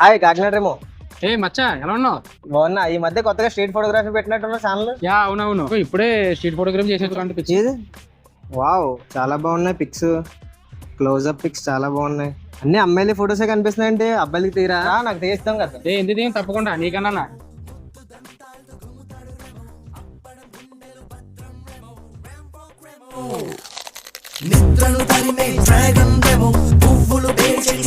Hi కాకినాడేమో. ఏ మచ్చా ఎలా ఉన్నావు? బాగున్నా. ఈ మధ్య కొత్తగా స్ట్రీట్ ఫోటోగ్రఫీ పెట్టినట్టున్న ఛానల్. యా అవునవును, ఇప్పుడే స్ట్రీట్ ఫోటోగ్రఫీ చేసేది. ఏది? వావ్, చాలా బాగున్నాయి పిక్స్, క్లోజ్అప్ పిక్స్ చాలా బాగున్నాయి. అన్ని అమ్మాయిల ఫోటోసే కనిపిస్తున్నాయంటే అబ్బాయిలకి తీరా? నాకు తీస్తాం కదా. ఎందుకు తప్పకుండా నీకన్నా. నిద్రను తరిమే డ్రాగన్ డెమో పువ్వులు పేల్చేటి